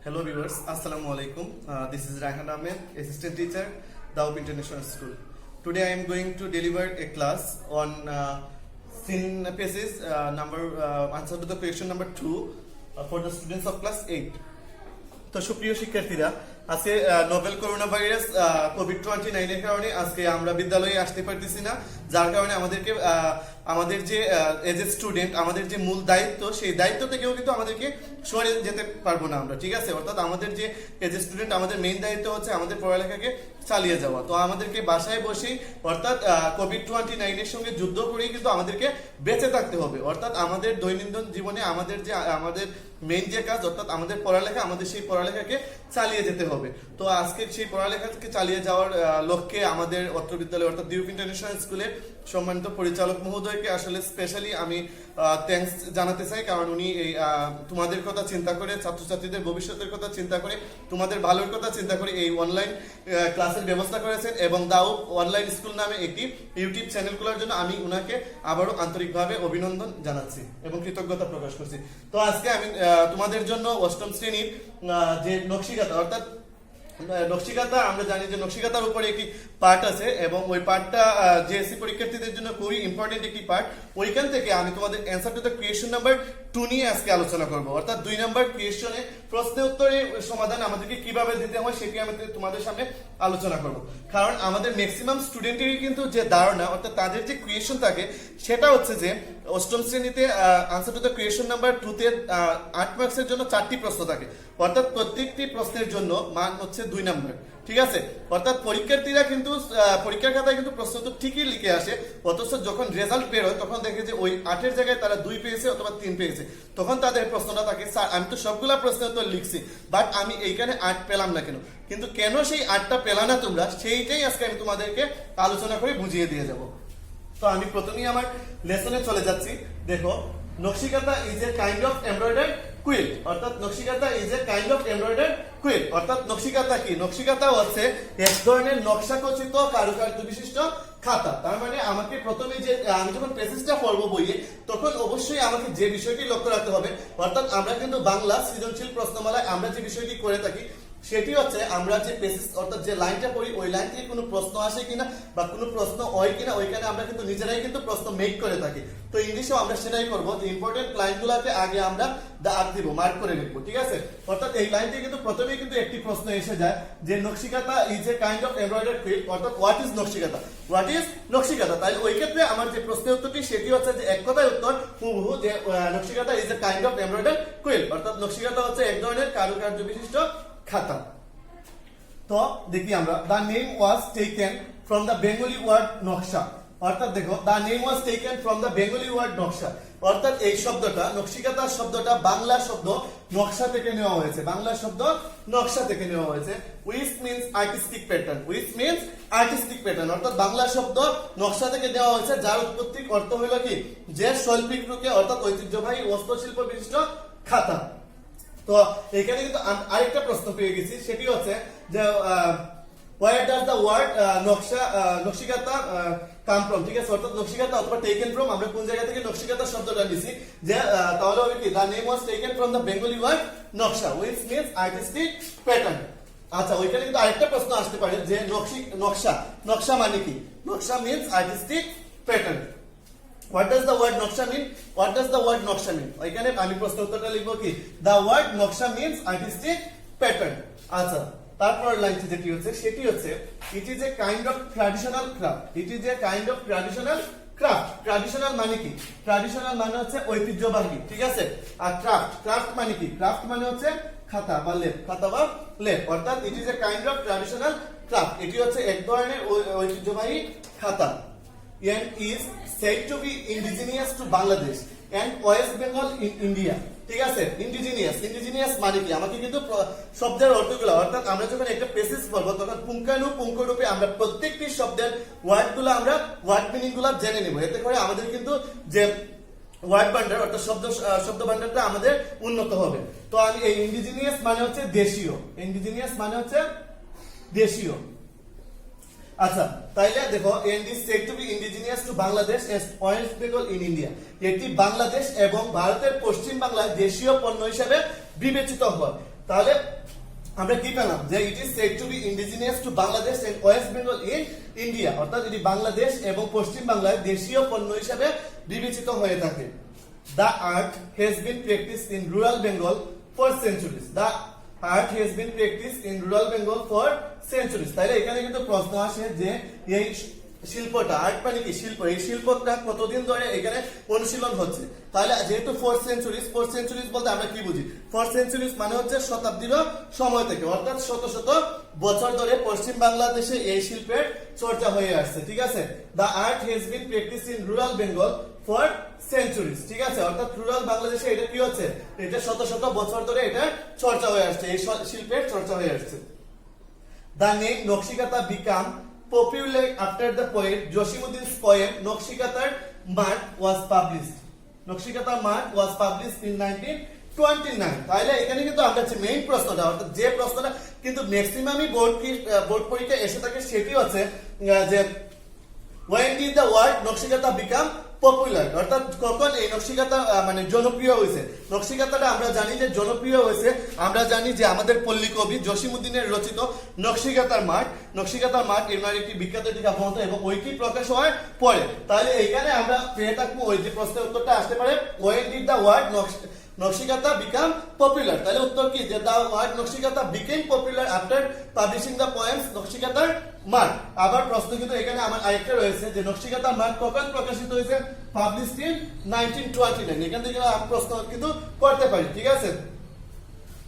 Hello viewers, Assalamu alaikum. This is Raihan Ahmed, assistant teacher, Daub International School. Today I am going to deliver a class on synthesis answer to the question number 2 for the students of class 8. তো সুপ্রিয় শিক্ষার্থীরা, আজকে novel corona virus কোভিড-29 এর কারণে আজকে আমরা বিদ্যালয়ে আসতে পারতেছি না, যার কারণে আমাদেরকে আমাদের যে এজ এ স্টুডেন্ট আমাদের যে মূল দায়িত্ব, সেই দায়িত্ব থেকেও কিন্তু আমাদেরকে সরে যেতে পারবো না আমরা, ঠিক আছে। অর্থাৎ আমাদের যে এজ এ স্টুডেন্ট আমাদের মেইন দায়িত্ব হচ্ছে আমাদের পড়ালেখাকে চালিয়ে যাওয়া। তো আমাদেরকে বাসায় বসেই অর্থাৎ কোভিড-29 এর সঙ্গে যুদ্ধ করেই কিন্তু আমাদেরকে বেঁচে থাকতে হবে। অর্থাৎ আমাদের দৈনন্দিন জীবনে আমাদের মেইন যে কাজ, অর্থাৎ আমাদের পড়ালেখা, আমাদের সেই পড়ালেখাকে চালিয়ে যেতে হবে। তো আজকে সেই পড়ালেখাকে চালিয়ে যাওয়ার লক্ষ্যে আমাদের অত্র বিদ্যালয় অর্থাৎ ডিউক ইন্টারন্যাশনাল স্কুলের সম্মানিত পরিচালক মহোদয়কে আসলে স্পেশালি আমি থ্যাঙ্কস জানাতে চাই, কারণ উনি এই তোমাদের কথা চিন্তা করে, ছাত্রছাত্রীদের ভবিষ্যতের কথা চিন্তা করে, তোমাদের ভালোর কথা চিন্তা করে এই অনলাইন ক্লাসের ব্যবস্থা করেছেন এবং দাও অনলাইন স্কুল নামে একটি ইউটিউব চ্যানেল খোলার জন্য আমি উনাকে আবারও আন্তরিকভাবে অভিনন্দন জানাচ্ছি এবং কৃতজ্ঞতা প্রকাশ করছি। তো আজকে আমি তোমাদের জন্য অষ্টম শ্রেণীর যে নকশিকাতা, অর্থাৎ নকশিকাতা, আমরা জানি যে নকশিকাতার উপরে একটি পার্ট আছে এবং ওই পার্টটা জেএসসি পরীক্ষার্থীদের জন্য খুবই ইম্পর্টেন্ট একটি পার্ট। ওইখান থেকে আমি তোমাদের answer to the creation number 2 নিয়ে আজকে আলোচনা করব। অর্থাৎ 2 নম্বর ক্রিয়েশনে প্রশ্ন উত্তরের সমাধান আমাদেরকে কিভাবে দিতে হয় সেটি আমি তোমাদের সামনে আলোচনা করব। কারণ আমাদের ম্যাক্সিমাম স্টুডেন্টেরই কিন্তু যে ধারণা, অর্থাৎ তাদের যে ক্রিয়েশন থাকে সেটা হচ্ছে যে অষ্টম শ্রেণীতে answer to the creation number 2 তে 8 মার্কসের জন্য 4টি প্রশ্ন থাকে, অর্থাৎ প্রত্যেকটি প্রশ্নের জন্য মান হচ্ছে 2 নম্বর, ঠিক আছে। অর্থাৎ পরীক্ষার্থীরা কিন্তু পরীক্ষার খাতায় কিন্তু প্রশ্ন তো ঠিকই লিখে আসে, অথচ যখন রেজাল্ট বের হয় তখন দেখে যে ওই 8 জায়গায় তারা 2 পেয়েছে অথবা 3 পেয়েছে। তখন তাদের প্রশ্নটা থাকে, স্যার আমি তো সবগুলা প্রশ্ন তো লিখছি, বাট আমি এইখানে 8 পেলাম না কেন? কিন্তু কেন সেই 8টা পেলা না তোমরা, সেইটাই আজকে আমি তোমাদেরকে আলোচনা করে বুঝিয়ে দিয়ে যাব। তো আমি প্রথমেই আমার লেসনে চলে যাচ্ছি। দেখো, nakshikantha is a kind of embroidered quilt, অর্থাৎ nakshikantha is a kind of embroidered quilt. অর্থাৎ নকশিকাতা কি? নকশিকাতা হচ্ছে এক ধরনের নকশা খচিত কারুকার্য বিশিষ্ট খাতা। তার মানে আমাকে প্রথমে যে আমি যখন পেজেসটা পড়বো বইয়ে, তখন অবশ্যই আমাকে যে বিষয়টি লক্ষ্য রাখতে হবে, অর্থাৎ আমরা কিন্তু বাংলা সৃজনশীল প্রশ্নমালায় আমরা যে বিষয়টি করে থাকি সেটি হচ্ছে আমরা যে পেজেস অর্থাৎ যে লাইনটা পড়ি ওই লাইন থেকে কোনো প্রশ্ন আসে কিনা বা কোনো প্রশ্ন হয় কিনা, ওইখানে আমরা কিন্তু নিজেরাই কিন্তু প্রশ্ন মেক করে থাকি। তো ইংলিশেও আমরা সেটাই করবো, যে ইম্পর্টেন্ট লাইনগুলোকে আগে আমরা দাগ দিব, মার্ক করে লিখবো, ঠিক আছে। অর্থাৎ এই লাইন থেকে কিন্তু প্রথমেই কিন্তু একটি প্রশ্ন এসে যায় যে nakshikantha is a kind of embroidered quilt, অর্থাৎ what is nakshikantha, what is nakshikantha. তাহলে ওই ক্ষেত্রে আমার যে প্রশ্নের উত্তরটি সেটি হচ্ছে যে এক কথায় উত্তর হুবহু, যে nakshikantha is a kind of embroidered quilt, অর্থাৎ নকশিকাতা হচ্ছে এক ধরনের কারুকার্য বিশিষ্ট খাতা। তো দেখি আমরা, the name was taken from the Bengali word naksha. অর্থাৎ দেখো, the name was taken from the Bengali word naksha, অর্থাৎ এই শব্দটা নকশিকাতা শব্দটা বাংলা শব্দ নকশা থেকে নেওয়া হয়েছে, বাংলা শব্দ নকশা থেকে নেওয়া হয়েছে। Which means artistic pattern, which means artistic pattern, অর্থাৎ বাংলা শব্দ নকশা থেকে নেওয়া হয়েছে, যার উৎপত্তি অর্থ হলো কি, যে শৈল্পিক রূপে অর্থাৎ ঐতিহ্যবাহী হস্তশিল্প বিশিষ্ট খাতা। তো এখানে কিন্তু আরেকটা প্রশ্ন পেয়ে গেছি, সেটি হচ্ছে যে where does the word নকশিকাতা come from, ঠিক আছে। অর্থাৎ নকশিকাতা অথবা taken from, আমরা কোন জায়গা থেকে নকশিকাতা শব্দটা নিছি, যে তাহলে হবে কি, the name was taken from the Bengali word নকশা which means artistic pattern। আচ্ছা, ওইখানে কিন্তু আরেকটা প্রশ্ন আসতে পারে যে নকশা মানে কি? নকশা means artistic pattern। What does the word নকশা mean? What does the word নকশা mean? এখানে আমি প্রশ্ন উত্তরটা লিখবো কি, the word নকশা means artistic pattern। আচ্ছা, তারপর লাইনটি যেটি হচ্ছে সেটি হচ্ছে it is a kind of traditional craft, it is a kind of traditional craft। Traditional মানে কি? ট্র্যাডিশনাল মানে হচ্ছে ঐতিহ্যবাহী, ঠিক আছে। আর ক্রাফট মানে কি? ক্রাফট মানে হচ্ছে খাতা বা লেপ, খাতা বা লেপ, অর্থাৎ it is a kind of traditional craft, এটি হচ্ছে এক ধরনের ঐতিহ্যবাহী খাতা। and is said to be indigenous to Bangladesh and West Bengal in India, ঠিক আছে। ইন্ডিজিনিয়াস মানে কি? আমাকে কিন্তু শব্দের অর্থগুলো, অর্থাৎ আমরা যখন একটা পেসেজ পড়বো তখন পুঙ্খানুপুঙ্খ রূপে আমরা প্রত্যেকটি শব্দের ওয়ার্ডগুলো আমরা ওয়ার্ড মিনিং গুলো জেনে নেব, এতে করে আমাদের কিন্তু যে ওয়ার্ড ভান্ডার অর্থাৎ শব্দ ভান্ডারটা আমাদের উন্নত হবে। তো আমি এই ইন্ডিজিনিয়াস মানে হচ্ছে দেশীয়, ইন্ডিজিনিয়াস মানে হচ্ছে দেশীয়। আচ্ছা, তাইলে দেখো, and is said to be indigenous to Bangladesh as West Bengal in India, এটি বাংলাদেশ এবং ভারতের পশ্চিম বাংলায় দেশীয় পণ্য হিসেবে বিবেচিত হয়। তাহলে আমরা কি পেলাম যে it is said to be indigenous to Bangladesh and West Bengal in India, অর্থাৎ এটি বাংলাদেশ এবং পশ্চিম বাংলায় দেশীয় পণ্য হিসেবে বিবেচিত হয়ে থাকে। The art has been practiced in rural Bengal for centuries. The art has been practiced in rural Bengal for centuries. তাহলে এখানে কিন্তু প্রশ্ন আসে যে এই শিল্পটা, আর্ট মানে কি শিল্প, এই শিল্পটা কতদিন ধরে এখানে অনুশীলন হচ্ছে। তাহলে যেহেতু 4 সেঞ্চুরিজ বলতে আমরা কি বুঝি? 4 সেঞ্চুরিজ মানে হচ্ছে শতাব্দীর সময় থেকে, অর্থাৎ শত শত বছর ধরে পশ্চিম বাংলাদেশে এই শিল্পের চর্চা হয়ে আসছে। ঠিক আছে, the art has been practice in rural Bengal for centuries. ঠিক আছে, অর্থাৎ রুরাল বাংলাদেশে এটা কি হচ্ছে, এটা শত শত বছর ধরে এটা চর্চা হয়ে আসছে, এই শিল্পের চর্চা হয়ে আসছে। The name Nokshikata became popular after the poet Josimuddin's poem Nokshikatar Mart was published. Nokshikatar Mart was published in 1929. তাহলে এখানে কিন্তু আমরা যে মেইন প্রশ্নটা, অর্থাৎ যে প্রশ্নটা কিন্তু ম্যাক্সিমামই বোর্ড পরীক্ষায় এসে থাকে সেটি হচ্ছে যে when did the word Nokshikata become popular, অর্থাৎ কখন এই নকশিকাতা মানে জনপ্রিয় হয়েছে। নকশিকাতাটা আমরা জানি যে জনপ্রিয় হয়েছে, আমরা জানি যে আমাদের পল্লী কবি জসিমউদ্দিনের রচিত নকশিকাতার মাঠ এর একটি বিখ্যাত একটি কাব্যগ্রন্থ এবং ওইটি প্রকাশ হওয়ার পরে। তাহলে এখানে আমরা পেয়ে থাকবো ওই যে প্রশ্নের উত্তরটা আসতে পারে when did the word Nokshikata become popular, তাহলে উত্তর কি যে the word Nokshikata became popular after publishing the poems Nokshikatar Mart। আবার প্রশ্ন কিন্তু এখানে আমার আরেকটা রয়েছে যে নকশিকাতার মাঠ কখন প্রকাশিত হয়েছে, পাবলিশড ইন 1929। এখান থেকে প্রশ্ন কিন্তু করতে পারি। ঠিক আছে,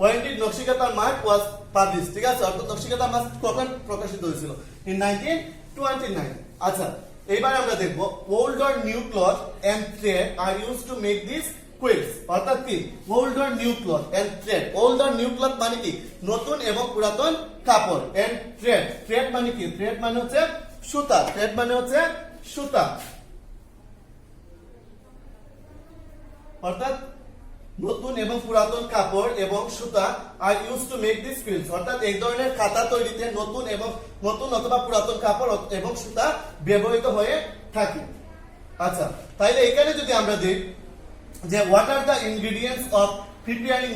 when did Nokshikatar Mart was published, ঠিক আছে, অর্থাৎ নকশিকাতার মাঠ কখন প্রকাশিত হয়েছিল, in 1929। আচ্ছা, এবার আমরা দেখব old or new cloth and thread are used to make these quilts, অর্থাৎ কি old or new cloth and thread। old or new cloth মানে কি নতুন এবং পুরাতন কাপড়, and thread মানে কি, thread মানে হচ্ছে সুতা, অর্থাৎ নতুন এবং পুরাতন কাপড় এবং সুতা are use to make this quilts, অর্থাৎ এই ধরনের খাতা তৈরিতে নতুন অথবা পুরাতন কাপড় এবং সুতা ব্যবহৃত হয়ে থাকে। আচ্ছা, তাইলে এখানে যদি আমরা দেখি যে what are the ingredients of preparing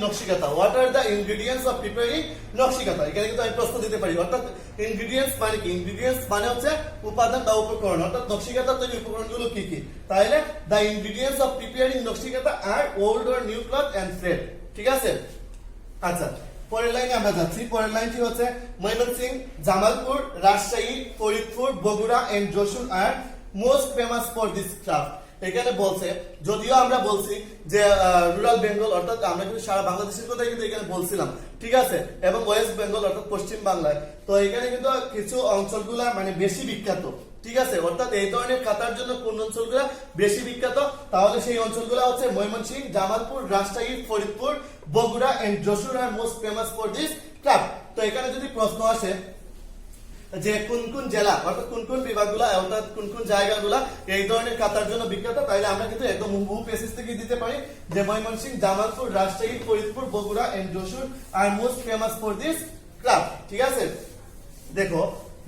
নকশিকাতা, এখানে কিন্তু আমি প্রশ্ন দিতে পারি, অর্থাৎ ইনগ্রেডিয়েন্টস মানে কি, ইনগ্রেডিয়েন্টস মানে হচ্ছে উপাদান বা উপকরণ, অর্থাৎ নকশিকাতা তৈরির উপকরণগুলো কি কি। তাহলে the ingredients of preparing নকশিকাতা are old or new cloth and thread। ঠিক আছে, আচ্ছা পরের লাইনে আমরা যাচ্ছি। পরের লাইনটি হচ্ছে ময়মনসিংহ, জামালপুর, রাজশাহী, ফরিদপুর, বগুড়া এন্ড যশোর আর most famous for this craft. এখানে বলছে, যদিও আমরা বলছি যে রুরাল বেঙ্গল, অর্থাৎ আমরা কিন্তু সারা বাংলাদেশের কথাই কিন্তু এখানে বলছিলাম। ঠিক আছে, এবং ওয়েস্ট বেঙ্গল অর্থাৎ পশ্চিম বাংলায়, তো এখানে কিন্তু কিছু অঞ্চলগুলা মানে বেশি বিখ্যাত। ঠিক আছে, অর্থাৎ এই ধরনের খাতার জন্য কোন অঞ্চলগুলা বেশি বিখ্যাত, তাহলে সেই অঞ্চলগুলা হচ্ছে ময়মনসিংহ, জামালপুর, রাজশাহী, ফরিদপুর, বগুড়া এন্ড যশোর আর most famous for this craft. তো এখানে যদি প্রশ্ন আসে যে কোন কোন জেলা অর্থাৎ কোন কোন বিভাগগুলা অর্থাৎ কোন কোন জায়গাগুলা এই ধরনের খাতার জন্য বিখ্যাত, তাহলে আমরা কিন্তু একদম হুবহু পেসেজ থেকে দিতে পারি যে ময়মনসিংহ, জামালপুর, রাজশাহী, ফরিদপুর, বগুড়া এন্ড যশোর আর most famous for this craft. ঠিক আছে, দেখো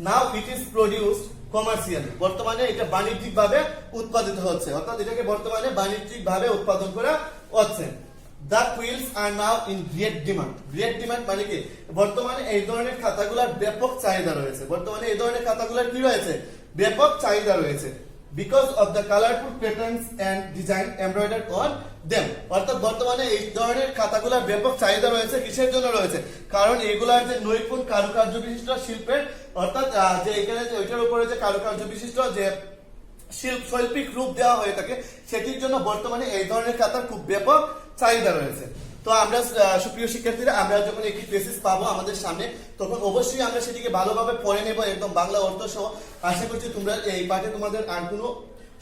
now it is produced commercially, বর্তমানে এটা বাণিজ্যিকভাবে উৎপাদিত হচ্ছে, অর্থাৎ এটাকে বর্তমানে বাণিজ্যিকভাবে উৎপাদন করা হচ্ছে। The quilts are now in great demand. Great demand মানে কি বর্তমানে এই ধরনের খাতাগুলোর ব্যাপক চাহিদা রয়েছে, ব্যাপক চাহিদা রয়েছে because of the colorful patterns and design embroidered on them, অর্থাৎ বর্তমানে এই ধরনের খাতাগুলোর ব্যাপক চাহিদা রয়েছে। কিসের জন্য রয়েছে? কারণ এগুলার যে নৈপুণ কারুকার্য বিশিষ্ট শিল্পের, অর্থাৎ যে এখানে যে ওইটার উপরে যে কারুকার্য বিশিষ্ট যে শৈল্পিক রূপ দেওয়া হয়ে থাকে, সেটির জন্য বর্তমানে এই ধরনের খাতার খুব ব্যাপক চাহিদা রয়েছে। তো আমরা সুপ্রিয় শিক্ষার্থীরা, আমরা যখন একটি পেসেজ পাবো আমাদের সামনে, তখন অবশ্যই আমরা সেটিকে ভালোভাবে পড়ে নেব, একদম বাংলা অর্থ সহ। আশা করছি তোমরা এই পাঠে তোমাদের আর কোনো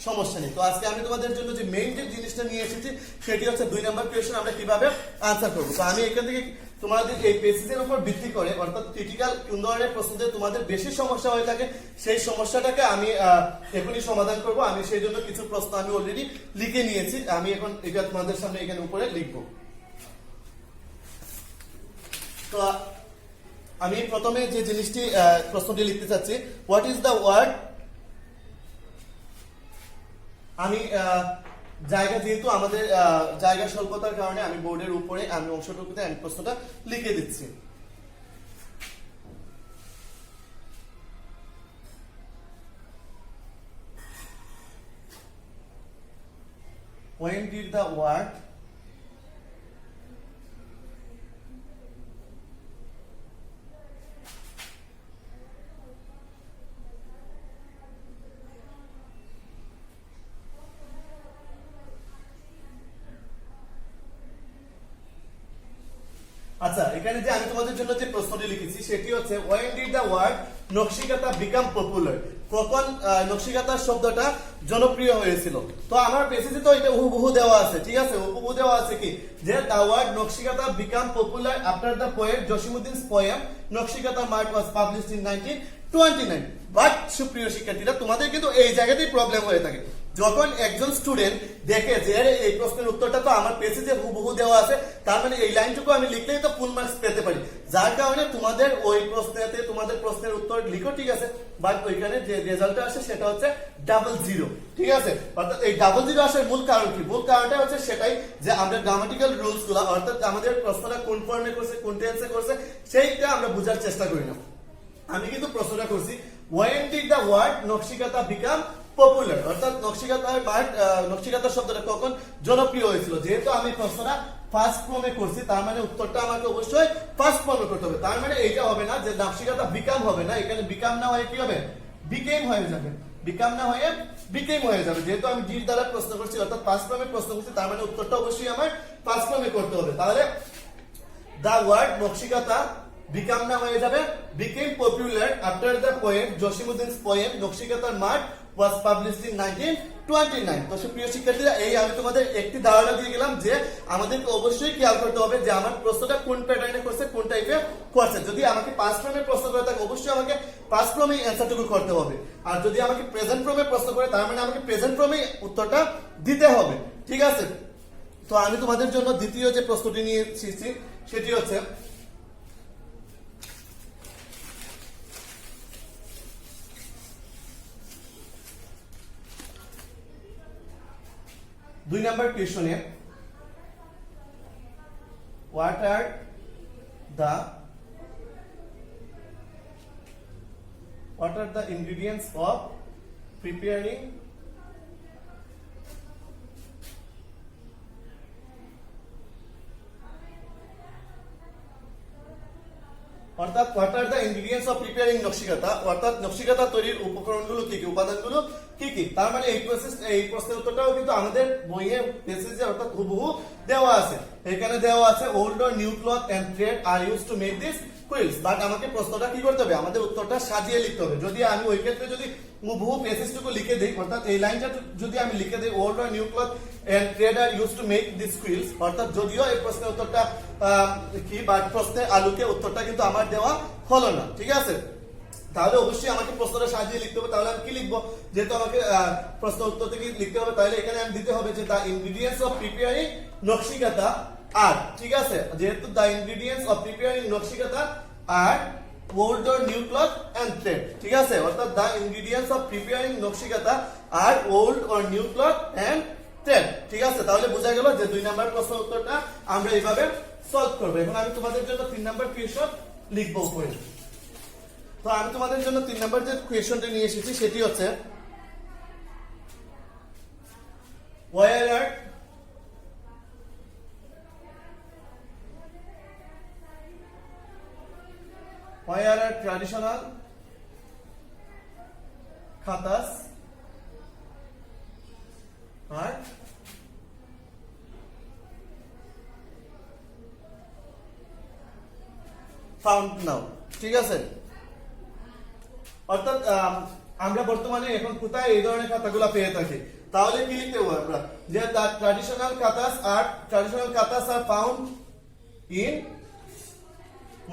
সমস্যা নেই। তো আজকে আমি তোমাদের জন্য যে মেইন যে জিনিসটা নিয়ে এসেছি সেটি হচ্ছে 2 নাম্বার কোয়েশ্চেন আমরা কিভাবে আনসার করবো। তো আমি এখান থেকে তোমাদের এই পেসেজের উপর ভিত্তি করে, অর্থাৎ ক্রিটিক্যাল কোন ধরনের প্রশ্নতে তোমাদের বেশি সমস্যা হয়ে থাকে সেই সমস্যাটাকে আমি এখনই সমাধান করব। আমি সেই জন্য কিছু প্রশ্ন আমি অলরেডি লিখে নিয়েছি, আমি এখন এটা তোমাদের সামনে এখানে উপরে লিখবো। তো আমি প্রথমে যে জিনিসটি প্রশ্নটি লিখতে চাচ্ছি, হোয়াট ইজ দ্য ওয়ার্ড, আমি জায়গা যেহেতু আমাদের জায়গা স্বল্পতার কারণে আমি বোর্ডের উপরে আমি অংশটুকুতে আমি প্রশ্নটা লিখে দিচ্ছি। When did the word আচ্ছা, এখানে যে আমি তোমাদের জন্য যে প্রশ্নটি লিখেছি সেটি হচ্ছে when did the word Nakshi Kantha become popular, কখন নকশিকাঁথা শব্দটা জনপ্রিয় হয়েছিল। তো আমার পেজে তো এটা হুবহু দেওয়া আছে, ঠিক আছে, হুবহু দেওয়া আছে কি যে the word Nakshi Kantha become popular after the poet জসিমউদ্দিন's poem Nakshi Kantha mart was published in 1929। But সুপ্রিয় শিক্ষার্থীরা, তোমাদের কিন্তু এই জায়গাতেই প্রবলেম হয়ে থাকে। যখন একজন স্টুডেন্ট দেখে যে এই প্রশ্নের উত্তরটা তো আমার পেজে যে হুবহু দেওয়া আছে, তার মানে এই লাইনটুকু আমি লিখলেই তো ফুল মার্কস পেতে পারি, যার কারণে তোমাদের ওই প্রশ্নেতে তোমাদের প্রশ্নের উত্তর লিখো, ঠিক আছে, বাট ওইখানে যে রেজাল্টটা আসে সেটা হচ্ছে 00, ঠিক আছে। অর্থাৎ এই 00 আসার মূল কারণ কি? মূল কারণটা হচ্ছে সেটাই যে আমরা গ্রামাটিক্যাল রুলস গুলা, অর্থাৎ আমাদের প্রশ্নটা কোন ফর্মে করছে, কোন টেন্সে করছে, সেইটা আমরা বোঝার চেষ্টা করি না। আমি কিন্তু প্রশ্নটা করছি when did the word Nakshi Kantha become popular, অর্থাৎ নকশিকাঁথা শব্দটা কখন জনপ্রিয় হয়েছিল। যেহেতু আমি প্রশ্নটা ফার্স্ট ফর্মে করছি, তার মানে উত্তরটা আমাকে অবশ্যই ফার্স্ট ফর্মে করতে হবে। তার মানে এইটা হবে না যে নকশিকাঁথা বিকাম হবে না, এখানে বিকাম না হয়ে কি হবে, বিকেম হয়ে যাবে, বিকাম না হয়ে বিকেম হয়ে যাবে। যেহেতু আমি ডির দ্বারা প্রশ্ন করছি, অর্থাৎ ফার্স্ট ফর্মে প্রশ্ন করছি, তার মানে উত্তরটা অবশ্যই আমার ফার্স্ট ফর্মে করতে হবে। তাহলে the word নকশিকাঁথা become না হয়ে যাবে became popular after the poet জসিমউদ্দিন's poem নকশিকাঁথার মাঠ was published in 1929। তো সুপ্রিয় শিক্ষার্থীরা, এই আমি তোমাদের একটি ধারণা দিয়ে গেলাম যে আমাদেরকে অবশ্যই খেয়াল করতে হবে যে আমার প্রশ্নটা কোন প্যাটার্নে করছে, কোন টাইপে করছে। যদি আমাকে পাস্ট ফর্মে প্রশ্ন করে থাকে, অবশ্যই আমাকে পাস্ট ফর্মে অ্যান্সারটুকু করতে হবে। আর যদি আমাকে প্রেজেন্ট ফর্মে প্রশ্ন করে, তার মানে আমাকে প্রেজেন্ট ফর্মে উত্তরটা দিতে হবে, ঠিক আছে। তো আমি তোমাদের জন্য দ্বিতীয় যে প্রশ্নটি নিয়ে এসেছি সেটি হচ্ছে দুই number কোয়েশ্চনে what are the ingredients of preparing অর্থাৎ what are the ingredients of preparing Nakshi Kantha, অর্থাৎ নকশিকাঁথা তৈরির উপকরণগুলো কি কি, উপাদানগুলো কি কি। তার মানে এই প্রশ্নের উত্তরটাও কিন্তু আমাদের বইয়ে পেজে অর্থাৎ হুবহু দেওয়া আছে। এখানে দেওয়া আছে old or new cloth and thread are used to make this quilts। But আমাকে প্রশ্নটা কি করতে হবে, আমাদের উত্তরটা সাজিয়ে লিখতে হবে। যদি আমি ওই ক্ষেত্রে যদি হুবহু পেজটুকু লিখে দেই, অর্থাৎ এই লাইনটা যদি আমি লিখে দেই old or new cloth and thread are used to make these quilts, অর্থাৎ যদিও এই প্রশ্নের উত্তরটা কি, বাট প্রশ্নের আলোকে উত্তরটা কিন্তু আমার দেওয়া হলো না, ঠিক আছে। তাহলে অবশ্যই আমাকে প্রশ্নটা সাজিয়ে লিখতে হবে। তাহলে আমি কি লিখবো, যেহেতু আমাকে প্রশ্ন উত্তর থেকে লিখতে হবে, তাহলে এখানে আমি দিতে হবে যে the ingredients of preparing Nakshi Kantha are, ঠিক আছে, যেহেতু the ingredients of preparing Nakshi Kantha are old or new cloth and thread, ঠিক আছে, অর্থাৎ the ingredients of preparing Nakshi Kantha are old or new cloth and thread, ঠিক আছে। তাহলে বোঝা গেল যে 2 নাম্বার প্রশ্নের উত্তরটা আমরা এইভাবে সলভ করব। এখন আমি তোমাদের জন্য 3 নাম্বার কোয়েশ্চন লিখবো উপরে। তো আমি তোমাদের জন্য 3 নাম্বার যে কোয়েশ্চনটা নিয়ে এসেছি সেটি হচ্ছে where are traditional khatas are found now, ঠিক আছে। অর্থাৎ আমরা বর্তমানে এখন কোথায় এই ধরনের খাতাগুলো পেয়ে থাকি, তাহলে কি লিখতে হবে আমরা যে traditional kanthas are found in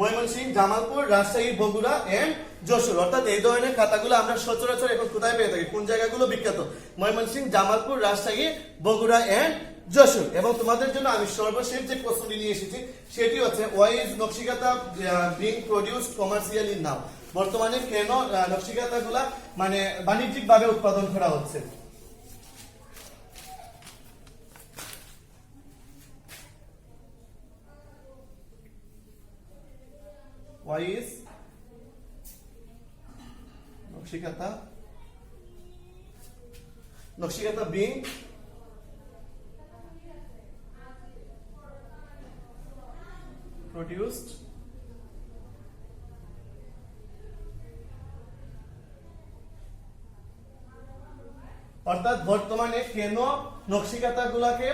Mymensingh, Jamalpur, Rajshahi, Bogura and Jessore. অর্থাৎ এই ধরনের খাতাগুলো আমরা সচরাচর এখন কোথায় পেয়ে থাকি, কোন জায়গাগুলো বিখ্যাত, ময়মনসিংহ, জামালপুর, রাজশাহী, বগুড়া এন্ড যশোর। এবং তোমাদের জন্য আমি সর্বশেষ যে প্রশ্নটি নিয়ে এসেছি সেটি হচ্ছে why is Nakshi Kantha being produced commercially now, বর্তমানে কেন নকশিকাঁথাগুলা মানে বাণিজ্যিক ভাবে উৎপাদন করা হচ্ছে। Y is নকশিকাতা being produced অর্থাৎ বর্তমানে কেন নকশিকাতাগুলোকে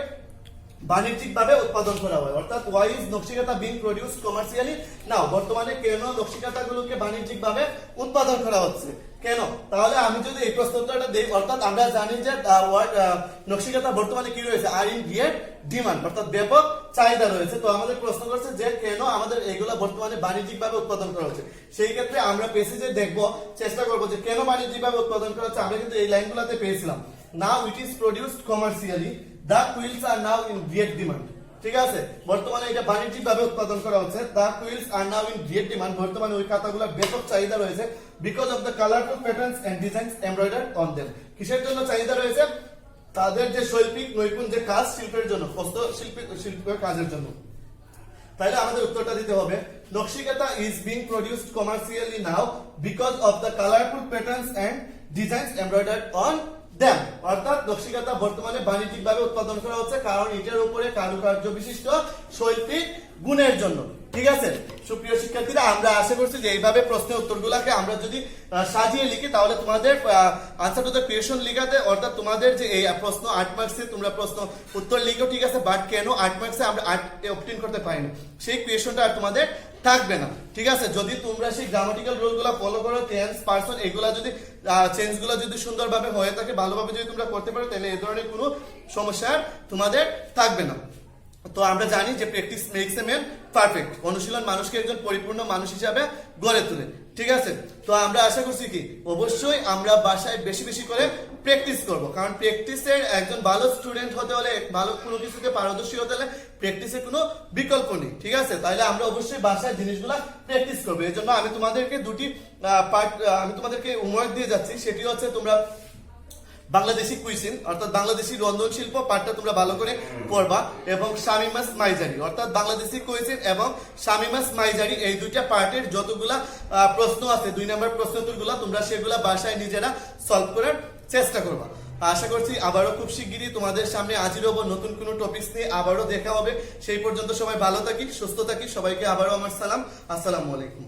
বাণিজ্যিকভাবে উৎপাদন করা হয়, অর্থাৎ why is নকশিকাতা being produced commercially now, বর্তমানে কেন নকশিকাতাগুলোকে বাণিজ্যিকভাবে উৎপাদন করা হচ্ছে কেন। তাহলে আমি যদি এই প্রশ্নটা দেই, অর্থাৎ আমরা জানি যে নকশিকাতা বর্তমানে কি রয়েছে, আর ইন গ্রেট ডিমান্ড, অর্থাৎ ব্যাপক চাহিদা রয়েছে। তো আমাদের প্রশ্ন করছে যে কেন আমাদের এগুলা বর্তমানে বাণিজ্যিকভাবে উৎপাদন করা হচ্ছে। সেই ক্ষেত্রে আমরা প্যাসেজে দেখব, চেষ্টা করব যে কেন বাণিজ্যিকভাবে উৎপাদন করা হচ্ছে। আমরা কিন্তু এই লাইনগুলোতে পেয়েছিলাম, now it is produced commercially, the quilts are now in great demand. ঠিক আছে, বর্তমানে এটা বাণিজ্যিকভাবে উৎপাদন করা হচ্ছে। The quilts are now in great demand, বর্তমানে ওই খাতাগুলোর ব্যাপক চাহিদা রয়েছে। Because of the colourful patterns and designs embroidered on them, কিসের জন্য চাহিদা রয়েছে, তাদের যে শৈল্পিক নৈপুণ্য যে কাজ শিল্পের জন্য, শিল্পের কাজের জন্য। তাহলে আমাদের উত্তরটা দিতে হবে nakshikantha is being produced commercially now because of the colourful patterns and designs embroidered on them, অর্থাৎ নকশিকাতা বর্তমানে বাণিজ্যিকভাবে উৎপাদন করা হচ্ছে কারণ এটার উপরে কারুকার্য বিশিষ্ট শৈল্পিক গুণের জন্য। ঠিক আছে সুপ্রিয় শিক্ষার্থীরা, আমরা আশা করছি যে এইভাবে প্রশ্নের উত্তরগুলোকে আমরা যদি সাজিয়ে লিখি তাহলে তোমাদের আনসার টু দ্য কোয়েশ্চন লিখাতে, অর্থাৎ তোমাদের যে এই প্রশ্ন 8 মার্কসে তোমরা প্রশ্ন উত্তর লিখো, ঠিক আছে, বাট কেন 8 মার্কসে আমরা 8 অবটেইন করতে পারিনি সেই কোয়েশ্চনটা আর তোমাদের থাকবে না। ঠিক আছে, যদি তোমরা সেই গ্রামাটিক্যাল রুলগুলো ফলো করো, টেন্স পারসন এগুলা যদি চেঞ্জগুলো যদি সুন্দরভাবে হয়ে থাকে, ভালোভাবে যদি তোমরা করতে পারো, তাহলে এই ধরনের কোনো সমস্যা তোমাদের থাকবে না। তো আমরা জানি যে practice makes a man perfect, অনুশীলন মানুষকে একজন পরিপূর্ণ মানুষ হিসাবে গড়ে তোলে। ঠিক আছে, তো আমরা আশা করছি কি অবশ্যই আমরা বাসায় বেশি বেশি করে প্র্যাকটিস করব, কারণ প্র্যাকটিসের একজন ভালো স্টুডেন্ট হতে হলে, ভালো কোনো কিছুতে পারদর্শী হতে হলে প্র্যাকটিসের কোনো বিকল্প নেই। ঠিক আছে, তাহলে আমরা অবশ্যই বাসায় জিনিসগুলা প্র্যাকটিস করবো। এই জন্য আমি তোমাদেরকে দুটি পার্ট আমি তোমাদেরকে হোমওয়ার্ক দিয়ে যাচ্ছি, সেটি হচ্ছে তোমরা বাংলাদেশি কুইজিন অর্থাৎ বাংলাদেশি রন্ধন শিল্প পাঠটা তোমরা ভালো করে পড়বা, এবং শামিমাস মাইজারি অর্থাৎ বাংলাদেশি কুইজিন এবং শামিমাস মাইজারি এই দুইটা পার্টের যতগুলা প্রশ্ন আছে 2 নম্বর প্রশ্ন উত্তরগুলা তোমরা সেগুলা বাসায় নিজেরা সলভ করার চেষ্টা করবা। আশা করছি আবারও খুব শিগগিরই তোমাদের সামনে হাজির হব নতুন কোনো টপিকস নিয়ে, আবারও দেখা হবে। সেই পর্যন্ত সবাই ভালো থাকি, সুস্থ থাকি। সবাইকে আবারও আমার সালাম, আসসালামু আলাইকুম।